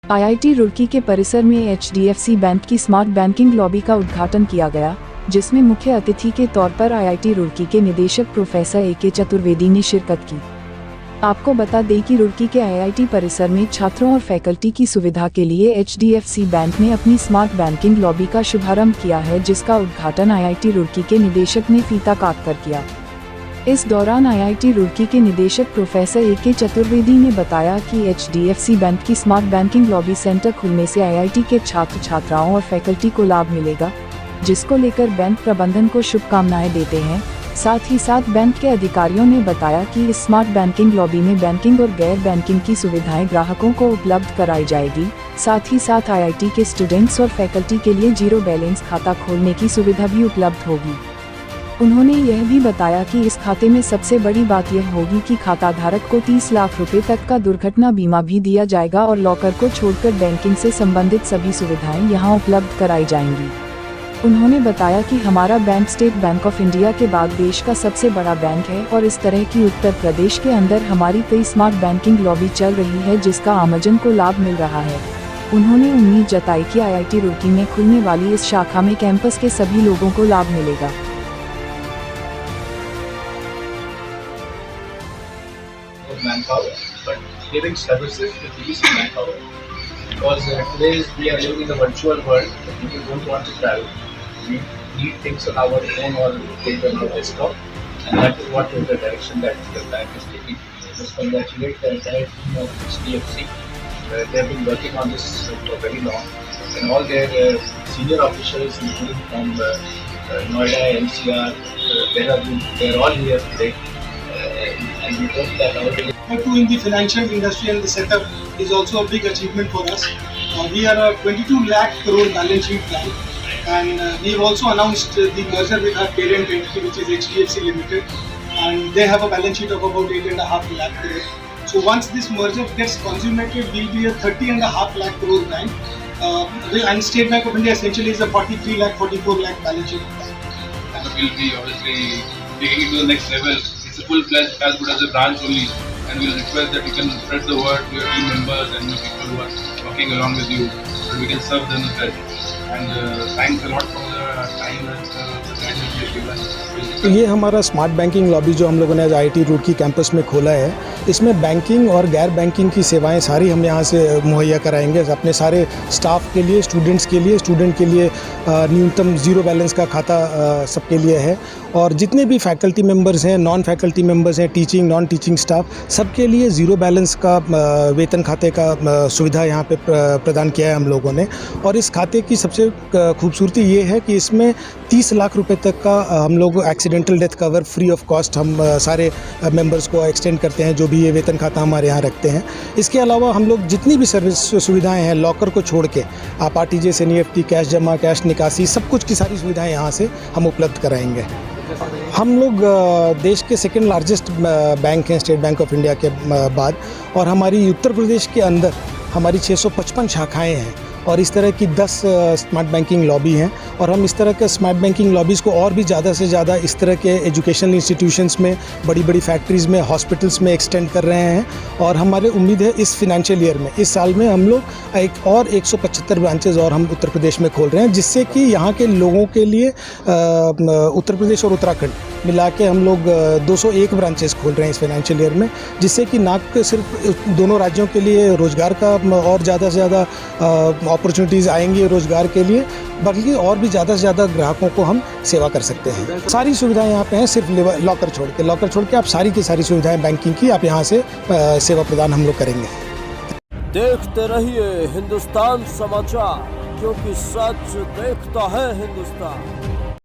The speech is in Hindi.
आईआईटी रुड़की के परिसर में एचडीएफसी बैंक की स्मार्ट बैंकिंग लॉबी का उद्घाटन किया गया, जिसमें मुख्य अतिथि के तौर पर आईआईटी रुड़की के निदेशक प्रोफेसर ए.के. चतुर्वेदी ने शिरकत की। आपको बता दें कि रुड़की के आईआईटी परिसर में छात्रों और फैकल्टी की सुविधा के लिए एचडीएफसी बैंक ने अपनी स्मार्ट बैंकिंग लॉबी का शुभारंभ किया है, जिसका उद्घाटन आईआईटी रुड़की के निदेशक ने फीता काट कर किया। इस दौरान आईआईटी रुड़की के निदेशक प्रोफेसर ए.के. चतुर्वेदी ने बताया कि एचडीएफसी बैंक की स्मार्ट बैंकिंग लॉबी सेंटर खुलने से आईआईटी के छात्र छात्राओं और फैकल्टी को लाभ मिलेगा, जिसको लेकर बैंक प्रबंधन को शुभकामनाएं देते हैं। साथ ही साथ बैंक के अधिकारियों ने बताया कि इस स्मार्ट बैंकिंग लॉबी में बैंकिंग और गैर बैंकिंग की सुविधाएं ग्राहकों को उपलब्ध कराई जाएगी। साथ ही साथ आईआईटी के स्टूडेंट्स और फैकल्टी के लिए जीरो बैलेंस खाता खोलने की सुविधा भी उपलब्ध होगी। उन्होंने यह भी बताया कि इस खाते में सबसे बड़ी बात यह होगी कि खाता धारक को 30 लाख रुपए तक का दुर्घटना बीमा भी दिया जाएगा और लॉकर को छोड़कर बैंकिंग से संबंधित सभी सुविधाएं यहां उपलब्ध कराई जाएंगी। उन्होंने बताया कि हमारा bank state bank of India के बाद देश का सबसे बड़ा बैंक है और इस तरह की उत्तर प्रदेश के अंदर हमारी कई स्मार्ट बैंकिंग लॉबी चल रही है, जिसका आमजन को लाभ मिल रहा है। उन्होंने उम्मीद जताई कि आईआईटी रुड़की में खुलने वाली इस शाखा में कैंपस के सभी लोगों को लाभ मिलेगा। Manpower, but giving services with least manpower. Because today we are living in the virtual world, people don't want to travel. We need things on our phone or take on our desktop, and that is what is the direction that the bank is taking. Just congratulate the entire team of HDFC. They have been working on this for very long, and all their senior officials, including from Noida, NCR, Dehradun, they are all here today. And we hope that our in the financial industry and the setup is also a big achievement for us. We are a 22 lakh crore balance sheet bank, and we've also announced the merger with our parent entity, which is HDFC Limited, and they have a balance sheet of about 8.5 lakh crore. So once this merger gets consummated, we'll be a 30.5 lakh crore bank, and State Bank of India essentially is a 43 lakh, 44 lakh balance sheet bank. We'll be obviously taking it to the next level. It's a full-fledged as good as a branch only, and we'll request that you can spread the word to your team members and the people who are working along with you, so we can serve them the best. And thanks a lot for the time and the guidance you have given. तो ये हमारा स्मार्ट बैंकिंग लॉबी जो हम लोगों ने आज आईआईटी रुड़की कैंपस में खोला है, इसमें बैंकिंग और गैर बैंकिंग की सेवाएं सारी हम यहाँ से मुहैया कराएंगे अपने सारे स्टाफ के लिए, स्टूडेंट्स के लिए। स्टूडेंट के लिए न्यूनतम ज़ीरो बैलेंस का खाता सबके लिए है, और जितने भी फैकल्टी मेंबर्स हैं, नॉन फैकल्टी मेंबर्स हैं, टीचिंग नॉन टीचिंग स्टाफ, सबके लिए ज़ीरो बैलेंस का वेतन खाते का सुविधा यहाँ पे प्रदान किया है हम लोगों ने। और इस खाते की सबसे खूबसूरती ये है कि इसमें 30 लाख रुपए तक का हम लोग accidental death cover free of cost हम सारे मेंबर्स को एक्सटेंड करते हैं, जो भी ये वेतन खाता हमारे यहाँ रखते हैं। इसके अलावा हम लोग जितनी भी सर्विस सुविधाएं हैं, लॉकर को छोड़ के आप आरटीजीएस, एनईएफटी, कैश जमा, कैश निकासी, सब कुछ की सारी सुविधाएं यहाँ से हम उपलब्ध कराएंगे। हम लोग देश के सेकंड लार्जेस्ट बैंक हैं स्टेट बैंक ऑफ इंडिया के बाद, और हमारी उत्तर प्रदेश के अंदर हमारी 655 शाखाएं हैं और इस तरह की 10 स्मार्ट बैंकिंग लॉबी हैं। और हम इस तरह के स्मार्ट बैंकिंग लॉबीज़ को और भी ज़्यादा से ज़्यादा इस तरह के एजुकेशनल इंस्टीट्यूशंस में, बड़ी बड़ी फैक्ट्रीज़ में, हॉस्पिटल्स में एक्सटेंड कर रहे हैं। और हमारे उम्मीद है इस फिनेंशियल ईयर में, इस साल में हम लोग एक और 175 ब्रांचेज़ और हम उत्तर प्रदेश में खोल रहे हैं, जिससे कि यहाँ के लोगों के लिए उत्तर प्रदेश और उत्तराखंड मिला के हम लोग 201 ब्रांचेस खोल रहे हैं इस फाइनेंशियल ईयर में, जिससे कि ना सिर्फ दोनों राज्यों के लिए रोज़गार का और ज़्यादा से ज़्यादा अपॉर्चुनिटीज़ आएंगी रोज़गार के लिए, बल्कि और भी ज़्यादा से ज़्यादा ग्राहकों को हम सेवा कर सकते हैं। सारी सुविधाएं यहाँ पे हैं, सिर्फ लॉकर छोड़ के आप सारी की सारी सुविधाएं बैंकिंग की आप यहाँ से सेवा प्रदान हम लोग करेंगे। देखते रहिए हिंदुस्तान समाचार, क्योंकि सच देखता है हिंदुस्तान।